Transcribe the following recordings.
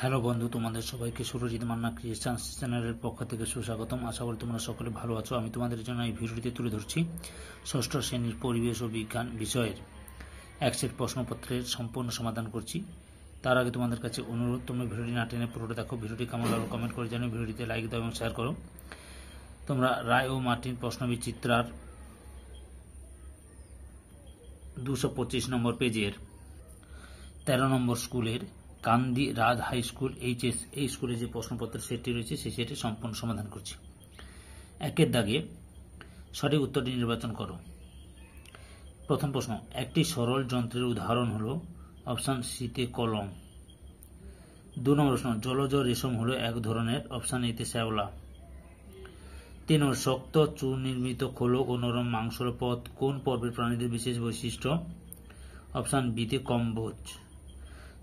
Hello বন্ধু, তোমাদের সবাইকে সুরজিৎ মান্না ক্রিয়েশনস চ্যানেলের পক্ষ থেকে সুস্বাগতম। আশা করি তোমরা সকলে ভালো আছো। আমি তোমাদের জন্য এই ভিডিওটিতে তুলে ধরছি ষষ্ঠ শ্রেণীর পরিবেশ ও বিজ্ঞান বিষয়ের এক সেট প্রশ্নপত্রের সম্পূর্ণ সমাধান করছি। তার আগে তোমাদের কাছে অনুরোধ, তোমরা ভিডিওটি না টেনে পুরোটা দেখো। ভিডিওটি কেমন লাগলো কমেন্ট করে জানিও, ভিডিওটিতে লাইক দাও এবং শেয়ার করো। তোমরা রায় ও মার্টিন প্রশ্নবিচিত্রার 225 নম্বর পেজের 13 নম্বর স্কুলের কান্দি রাজ হাই স্কুল এইচএস এই স্কুলে যে প্রশ্নপত্র সেটটি রয়েছে সেই সেটি সম্পূর্ণ সমাধান করছি। একের দাগে সঠিক উত্তরটি নির্বাচন করো। প্রথম প্রশ্ন, একটি সরল যন্ত্রের উদাহরণ হলো অপশান সিতে কলম। 2 নম্বর প্রশ্ন, জলজ রেশম হলো এক ধরনের, অপশান এতে শ্যাওলা। 3 নম্বর, শক্ত চুন নির্মিত খোলক ও নরম মাংসল পথ কোন পর্বের প্রাণীদের বিশেষ বৈশিষ্ট্য, অপশান বিতে কম্বোজ।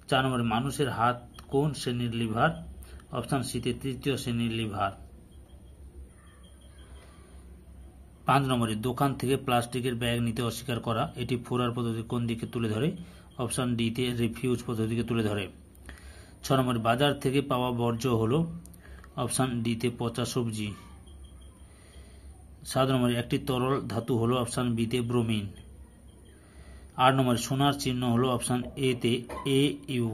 4 নম্বরে, মানুষের হাত কোন শ্রেণীর লিভার, অপশান সিতে তৃতীয় শ্রেণীর লিভার। 5 নম্বরে, দোকান থেকে প্লাস্টিকের ব্যাগ নিতে অস্বীকার করা এটি ফোরার পদ্ধতি কোন দিকে তুলে ধরে, অপশান ডিতে রিফিউজ পদ্ধতিকে তুলে ধরে। 6 নম্বরে, বাজার থেকে পাওয়া বর্জ্য হলো, অপশান ডিতে পচা সবজি। 7 নম্বরে, একটি তরল ধাতু হলো, অপশান বিতে ব্রোমিন। 8 নম্বরে, সোনার চিহ্ন হলো, অপশান এতে এ ইউ।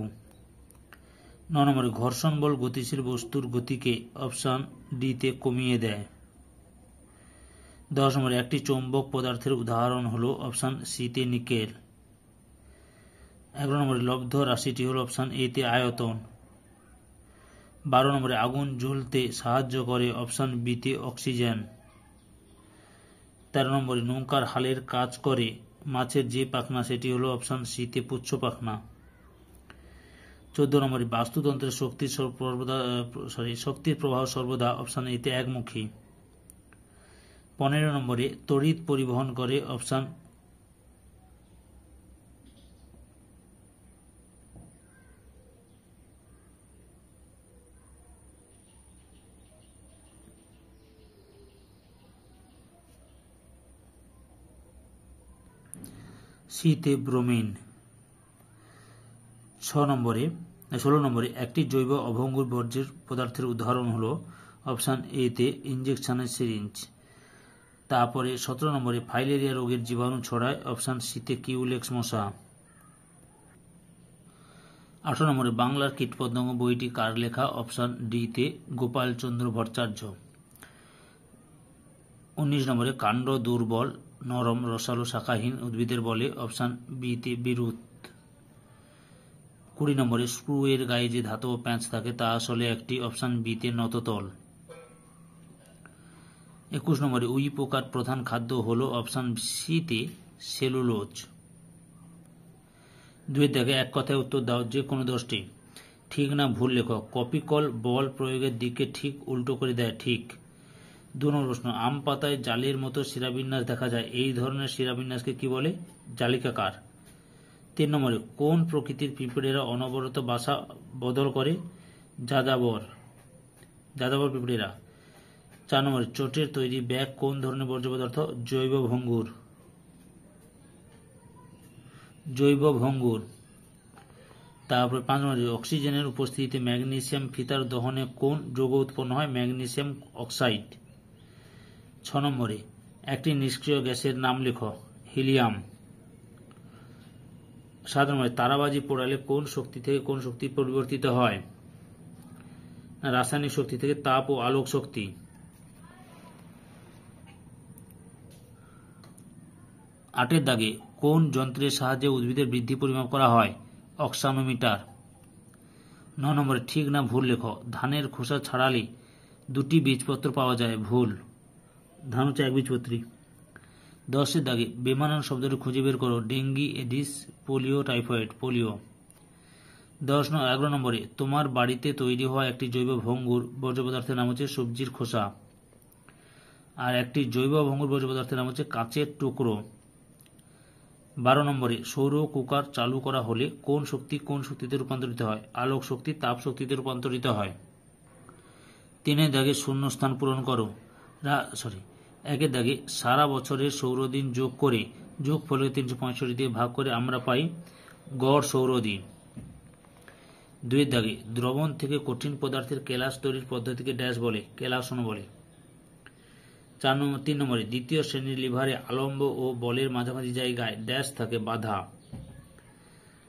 9 নম্বরে, ঘর্ষণ বল গতিশীল বস্তুর গতিকে, অপশান ডিতে কমিয়ে দেয়। 10 নম্বরে, একটি চৌম্বক পদার্থের উদাহরণ হলো, অপশান সিতে নিকেল। 11 নম্বরে, লব্ধ রাশিটি হলো, অপশান এতে আয়তন। 12 নম্বরে, আগুন জ্বলতে সাহায্য করে, অপশান বিতে অক্সিজেন। 13 নম্বরে, নৌকার হালের কাজ করে মাছের যে পাখনা সেটি হলো, অপশান সিতে পুচ্ছ পাখনা। 14 নম্বরে, বাস্তুতন্ত্রের শক্তির প্রবাহ সর্বদা, অপশান এতে একমুখী। 15 নম্বরে, তড়িৎ পরিবহন করে, অপশান সিতে ব্রোমিন। 16 নম্বরে, একটি জৈব অভঙ্গুর বর্জ্যের পদার্থের উদাহরণ হলো, অপশান এতে ইঞ্জেকশনের সিরিঞ্জ। তারপরে 17 নম্বরে, ফাইলেরিয়া রোগের জীবাণু ছড়ায়, অপশান সিতে কিউলেক্স মশা। 18 নম্বরে, বাংলার কীটপতঙ্গ বইটি কার লেখা, অপশান ডিতে গোপালচন্দ্র ভট্টাচার্য। 19 নম্বরে, কাণ্ড দুর্বল নরম রসালো শাখাহীন উদ্ভিদের বলে, অপশান বিতে বিরুৎ। 20 নম্বরে, স্ক্রু এর গায়ে যে ধাতব প্যাঁচ থাকে তা আসলে একটি, অপশান বিতে নততল। 21 নম্বরে, উই পোকার প্রধান খাদ্য হলো, অপশান সিতে সেলুলোজ। 2 দাগে এক কথায় উত্তর দাও, যে কোনো 10টি। ঠিক না ভুল লেখো। কপিকল বল প্রয়োগের দিকে ঠিক উল্টো করে দেয়, ঠিক। 2 নম্বর প্রশ্ন, আম পাতায় জালের মতো শিরাবিন্যাস দেখা যায়, এই ধরনের শিরাবিন্যাসকে কি বলে, জালিকাকার। 3 নম্বরে, কোন প্রকৃতির পিঁপড়েরা অনবরত বাসা বদল করে, যাযাবর পিঁপড়েরা। 4 নম্বরে, চটের তৈরি ব্যাগ কোন ধরনের বর্জ্য পদার্থ, জৈব ভঙ্গুর। তারপরে 5 নম্বরে, অক্সিজেনের উপস্থিতিতে ম্যাগনেসিয়াম ফিতার দহনে কোন যৌগ উৎপন্ন হয়, ম্যাগনেসিয়াম অক্সাইড। 6 নম্বরে, একটি নিষ্ক্রিয় গ্যাসের নাম লেখো, হিলিয়াম। 7 নম্বরে, তারাবাজি পোড়ালে কোন শক্তি থেকে কোন শক্তি পরিবর্তিত হয়, রাসায়নিক শক্তি থেকে তাপ ও আলোক শক্তি। 8 দাগে, কোন যন্ত্রের সাহায্যে উদ্ভিদের বৃদ্ধি পরিমাপ করা হয়, অক্সানোমিটার। 9 নম্বরে, ঠিক না ভুল লেখো। ধানের খোসা ছাড়ালে 2টি বীজপত্র পাওয়া যায়, ভুল। ধান হচ্ছে একবীজপত্রী। 10 দাগে, বেমানান শব্দটি খুঁজে বের করো, dengue, Aedes, polio, typhoid, polio. 11 নম্বরে, তোমার বাড়িতে তৈরি হওয়া একটি জৈব ভঙ্গুর বর্জ্য পদার্থের নাম হচ্ছে সবজির খোসা, আর একটি জৈব ভঙ্গুর বর্জ্য পদার্থের নাম হচ্ছে কাঁচের টুকরো। 12 নম্বরে, সৌর কুকার চালু করা হলে কোন শক্তি কোন শক্তিতে রূপান্তরিত হয়, আলোক শক্তি তাপ শক্তিতে রূপান্তরিত হয়। 3 দাগে শূন্যস্থান পূরণ করো। 1 দাগে, সারা বছরের সৌরদিন যোগ করে যোগফলকে 365 দিয়ে ভাগ করে আমরা পাই গড় সৌরদিন। 2 দাগে দ্রবণ থেকে কঠিন পদার্থের কেলাস তৈরির পদ্ধতিকে ড্যাশ বলে? কেলাসন বলে। 3 নম্বরে দ্বিতীয় শ্রেণীর লিভারে আলম্ব ও বলের মাঝামাঝি জায়গায় ড্যাশ থাকে? বাধা।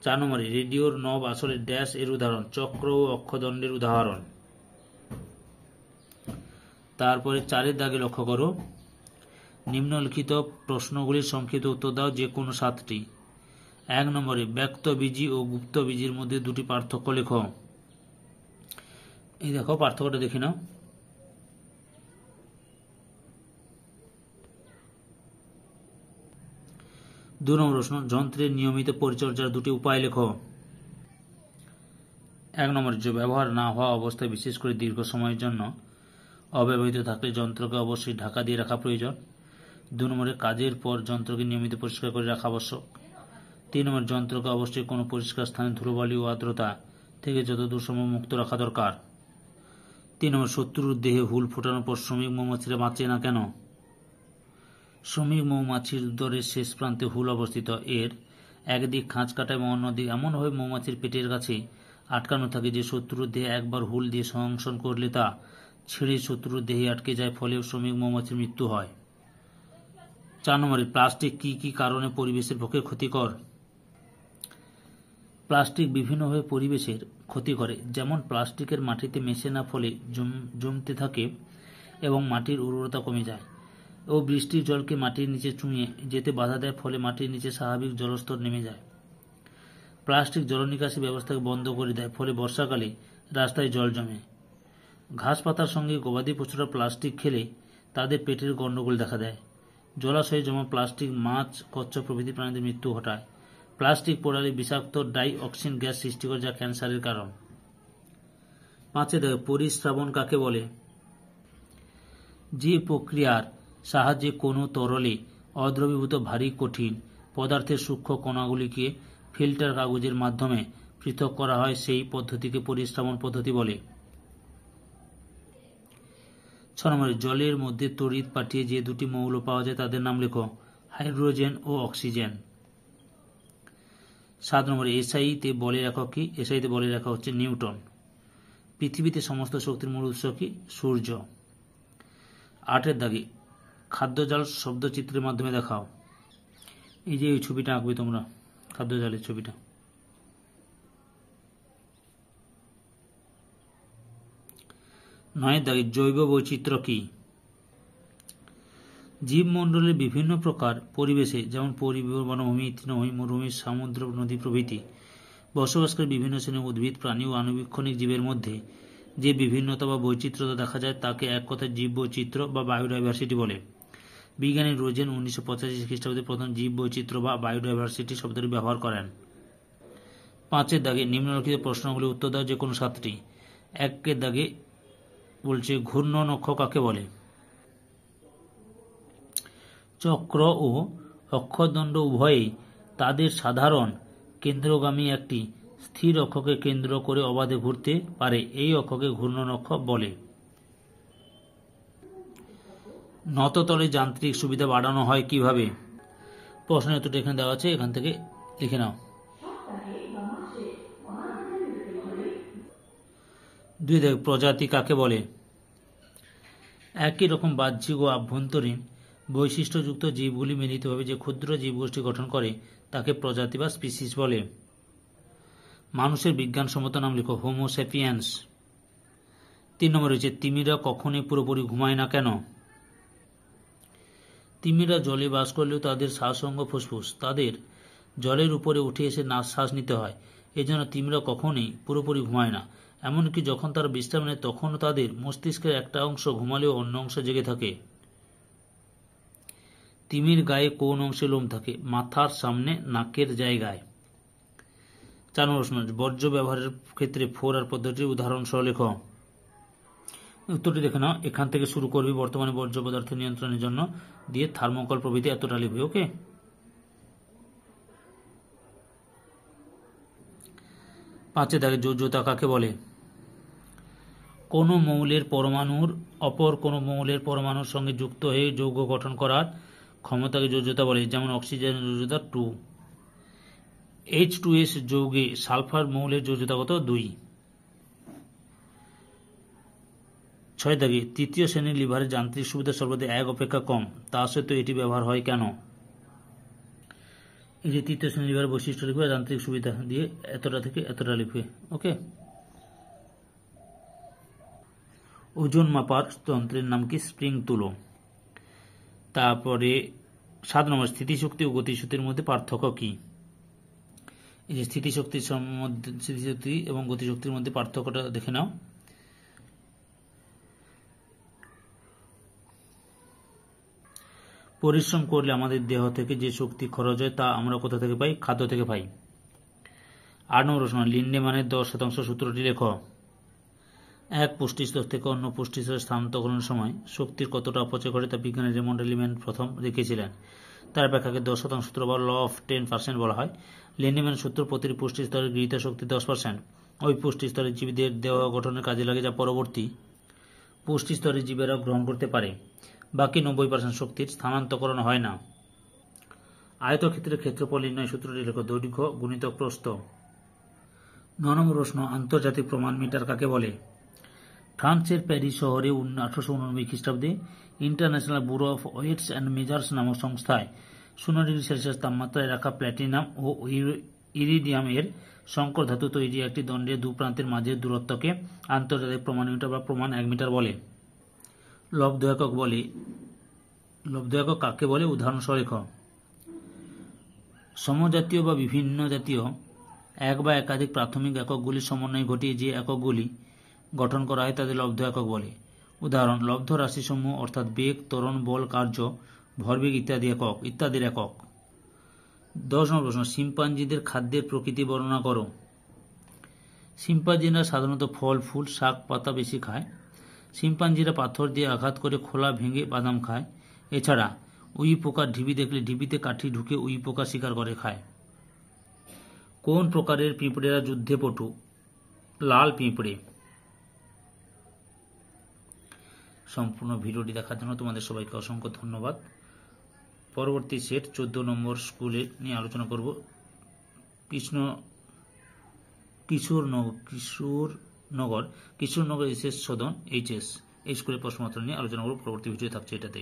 4 নম্বরে রেডিওর নব আসলে ড্যাশ এর উদাহরণ? চক্র ও অক্ষদণ্ডের উদাহরণ। তারপরে 4 দাগে লক্ষ্য করো, নিম্নলিখিত প্রশ্নগুলির সংক্ষিপ্ত উত্তর দাও, যে কোনো 7টি। 1 নম্বরে ব্যক্তবীজী ও গুপ্তবীজীর মধ্যে 2টি পার্থক্য লেখো। এই দেখো পার্থক্যটা দেখে নাও। 2 নম্বর প্রশ্ন, যন্ত্রের নিয়মিত পরিচর্যার 2টি উপায় লেখো। 1 নম্বরে ব্যবহার না হওয়া অবস্থায় বিশেষ করে দীর্ঘ সময়ের জন্য অব্যবহৃত থাকলে যন্ত্রকে অবশ্যই ঢাকা দিয়ে রাখা প্রয়োজন। 2 নম্বরে কাজের পর যন্ত্রকে নিয়মিত পরিষ্কার করে রাখা আবশ্যক। 3 নম্বর যন্ত্রকে অবশ্যই কোনো পরিষ্কার স্থানে ধুলোবালি ও আর্দ্রতা থেকে যতদূর সম্ভব মুক্ত রাখা দরকার। 3 নম্বর শত্রুর দেহে হুল ফোটানোর পর শ্রমিক মৌমাছিরা বাঁচে না কেন? শ্রমিক মৌমাছির উদরের শেষ প্রান্তে হুল অবস্থিত। এর একদিক খাঁজ কাটা এবং অন্যদিক এমনভাবে মৌমাছির পেটের কাছে আটকানো থাকে যে শত্রুর দেহে একবার হুল দিয়ে সংশোধন করলে তা ছেড়ে শত্রুর দেহে আটকে যায়, ফলে শ্রমিক মৌমাছির মৃত্যু হয়। 4 নম্বরে প্লাস্টিক কি কি কারণে পরিবেশের পক্ষে ক্ষতিকর? প্লাস্টিক বিভিন্নভাবে পরিবেশের ক্ষতি করে, যেমন প্লাস্টিকের মাটিতে মেশে না ফলে জমতে থাকে এবং মাটির উর্বরতা কমে যায়, ও বৃষ্টির জলকে মাটির নিচে চুঁয়ে যেতে বাধা দেয়, ফলে মাটির নিচে স্বাভাবিক জলস্তর নেমে যায়। প্লাস্টিক জলনিকাশি ব্যবস্থাকে বন্ধ করে দেয়, ফলে বর্ষাকালে রাস্তায় জল জমে। ঘাস পাতার সঙ্গে গবাদি পশুরা প্লাস্টিক খেলে তাদের পেটের গণ্ডগোল দেখা দেয়। জলাশয়ে জমা প্লাস্টিক মাছ, কচ্ছপ প্রভৃতি প্রাণীদের মৃত্যু ঘটায়। প্লাস্টিক পোড়ালে বিষাক্ত ডাইঅক্সিন গ্যাস সৃষ্টি করে, যা ক্যান্সারের কারণ। 5 দেখো, পরিস্রাবণ কাকে বলে? যে প্রক্রিয়ার সাহায্যে কোনো তরলে অদ্রবীভূত ভারী কঠিন পদার্থের সূক্ষ্ম কণাগুলিকে ফিল্টার কাগজের মাধ্যমে পৃথক করা হয়, সেই পদ্ধতিকে পরিস্রাবণ পদ্ধতি বলে। 6 নম্বরে জলের মধ্যে তড়িৎ পাঠিয়ে যে 2টি মৌল পাওয়া যায় তাদের নাম লেখো। হাইড্রোজেন ও অক্সিজেন। 7 নম্বরে এসআইতে বলের একক কি? এসআইতে বলের একক হচ্ছে নিউটন। পৃথিবীতে সমস্ত শক্তির মূল উৎস কি? সূর্য। 8 দাগে খাদ্যজাল শব্দচিত্রের মাধ্যমে দেখাও। এই যে এই ছবিটা আঁকবে তোমরা, খাদ্যজালের ছবিটা। 9 দাগে জৈব বৈচিত্র্য কি? জীবমণ্ডলের বিভিন্ন প্রকার পরিবেশে, যেমন বনভূমি, তৃণভূমি, মরুভূমি, সমুদ্র, নদী প্রভৃতি বসবাসকারী বিভিন্ন শ্রেণীর উদ্ভিদ, প্রাণী ও আণুবীক্ষণিক জীবের মধ্যে যে বিভিন্নতা বা বৈচিত্র্যতা দেখা যায় তাকে এক কথায় জীব বৈচিত্র্য বা বায়োডাইভার্সিটি বলে। বিজ্ঞানী রোজেন 1985 খ্রিস্টাব্দে প্রথম জীব বৈচিত্র্য বা বায়োডাইভার্সিটি শব্দটি ব্যবহার করেন। 5 দাগে নিম্নলিখিত প্রশ্নগুলি উত্তর দাও, যে কোনো 7টি। 1 দাগে বলছে ঘূর্ণন অক্ষ কাকে বলে? চক্র ও অক্ষদণ্ড উভয়েই তাদের সাধারণ কেন্দ্রগামী একটি স্থির অক্ষকে কেন্দ্র করে অবাধে ঘুরতে পারে, এই অক্ষকে ঘূর্ণন অক্ষ বলে। নততলে যান্ত্রিক সুবিধা বাড়ানো হয় কিভাবে? প্রশ্নের উত্তরটা এখানে দেওয়া আছে, এখান থেকে লিখে নাও। 2 দাগে প্রজাতি কাকে বলে? একই রকম বাহ্যিক ও আভ্যন্তরীণ বৈশিষ্ট্যযুক্ত জীবগুলি মিলিতভাবে যে ক্ষুদ্র জীবগোষ্ঠী গঠন করে তাকে প্রজাতি বা স্পিসিস বলে। মানুষের বিজ্ঞানসম্মত নাম লেখো। Homo sapiens. 3 নম্বর রয়েছে তিমিরা কখনোই পুরোপুরি ঘুমায় না কেন? তিমিরা জলে বাস করলেও তাদের শ্বাসঅঙ্গ ফুসফুস, তাদের জলের উপরে উঠে এসে শ্বাস নিতে হয়। এজন্য তিমিরা কখনোই পুরোপুরি ঘুমায় না। এমনকি যখন তারা বিশ্রাম নেয় তখনও তাদের মস্তিষ্কের একটা অংশ ঘুমালেও অন্য অংশ জেগে থাকে। তিমির গায়ে কোন অংশে লোম থাকে? মাথার সামনে, নাকের জায়গায়। 4 নম্বর প্রশ্ন, বর্জ্য ব্যবহারের ক্ষেত্রে 4R পদ্ধতির উদাহরণ সহ লেখো। উত্তরটি দেখে নাও, এখান থেকে শুরু করবি। বর্তমানে বর্জ্য পদার্থ নিয়ন্ত্রণের জন্য দিয়ে থার্মোকল প্রভৃতি এতটা লিখবি। ওকে, 5 দাগে যোজ্যতা কাকে বলে? কোনো মৌলের পরমাণুর অপর কোনো মৌলের পরমাণুর সঙ্গে যুক্ত হয়ে যৌগ গঠন করার ক্ষমতাকে যোজ্যতা বলে। যেমন অক্সিজেনের যোজ্যতা 2। H2S যৌগে সালফার মৌলের যোজ্যতা কত? 2। 6 দাগে তৃতীয় শ্রেণীর লিভারের যান্ত্রিক সুবিধা সর্বদা 1 অপেক্ষা কম, তা সত্ত্বেও এটি ব্যবহার হয় কেন? এই যে তৃতীয় শ্রেণীর লিভারের বৈশিষ্ট্য লিখবে, যান্ত্রিক সুবিধা দিয়ে এতটা থেকে এতটা লিখবে। ওকে। ওজন মাপার যন্ত্রের নাম কি? স্প্রিং তুলো। তারপরে 7 নম্বর স্থিতিশক্তি ও গতিশক্তির মধ্যে পার্থক্য কি? এই যে স্থিতিশক্তি এবং গতিশক্তির মধ্যে পার্থক্যটা দেখে নাও। পরিশ্রম করলে আমাদের দেহ থেকে যে শক্তি খরচ হয় তা আমরা কোথা থেকে পাই? খাদ্য থেকে পাই। 8 নম্বর প্রশ্ন, লিন্ডেম্যানের 10% সূত্রটি লেখো। এক পুষ্টিস্তর থেকে অন্য পুষ্টিস্তরে স্থানান্তরকরণের সময় শক্তির কতটা অপচয় ঘটে তা বিজ্ঞানী রেমন্ড লিন্ডেম্যান প্রথম দেখিয়েছিলেন। তার ব্যাখ্যাকে 10% সূত্র বা ল অফ 10% বলা হয়। লিন্ডেম্যান সূত্র প্রতিটি পুষ্টিস্তরের গৃহীত শক্তি 10% ওই পুষ্টিস্তরের জীবদের দেহ গঠনের কাজে লাগে, যা পরবর্তী পুষ্টিস্তরের জীবেরা গ্রহণ করতে পারে। বাকি 90% শক্তির স্থানান্তরকরণ হয় না। আয়তক্ষেত্রের ক্ষেত্রফল নির্ণয় সূত্রটি লেখো। দৈর্ঘ্য গুণিতক প্রস্থ। 9 নম্বর প্রশ্ন, আন্তর্জাতিক প্রমাণ মিটার কাকে বলে? ফ্রান্সের প্যারিস শহরে 1889 খ্রিস্টাব্দে international bureau of weights and measures নামক সংস্থায় 0 ডিগ্রি সেলসিয়াস তাপমাত্রায় রাখা প্ল্যাটিনাম ও ইরিডিয়াম এর সংকর ধাতু তৈরি একটি দণ্ডের দু প্রান্তের মাঝের দূরত্বকে আন্তর্জাতিক প্রমাণ মিটার বা প্রমাণ 1 মিটার বলে। লব্ধ একক কাকে বলে? উদাহরণ সহ লেখ। সমজাতীয় বা বিভিন্ন জাতীয় এক বা একাধিক প্রাথমিক এককগুলির সমন্বয় ঘটিয়ে যে এককগুলি গঠন করা হয় তাদের লব্ধ একক বলে। উদাহরণ, লব্ধ রাশিসমূহ অর্থাৎ বেগ, ত্বরণ, বল, কার্য, ভরবেগ ইত্যাদির একক। 10 নম্বর প্রশ্ন, শিম্পাঞ্জিদের খাদ্যের প্রকৃতি বর্ণনা করো। শিম্পাঞ্জিরা সাধারণত ফল, ফুল, শাক, পাতা বেশি খায়। শিম্পাঞ্জিরা পাথর দিয়ে আঘাত করে খোলা ভেঙে বাদাম খায়। এছাড়া উই পোকার ঢিবি দেখলে ঢিবিতে কাঠি ঢুকে উই পোকা শিকার করে খায়। কোন প্রকারের পিঁপড়েরা যুদ্ধে পটু? লাল পিঁপড়ে। সম্পূর্ণ ভিডিওটি দেখার জন্য তোমাদের সবাইকে অসংখ্য ধন্যবাদ। পরবর্তী সেট 14 নম্বর স্কুলে নিয়ে আলোচনা করব। কিশোরনগর এসএস সদন HS এই স্কুলের প্রশ্নপত্র নিয়ে আলোচনা করব। পরবর্তী ভিডিও থাকছে এটাতে।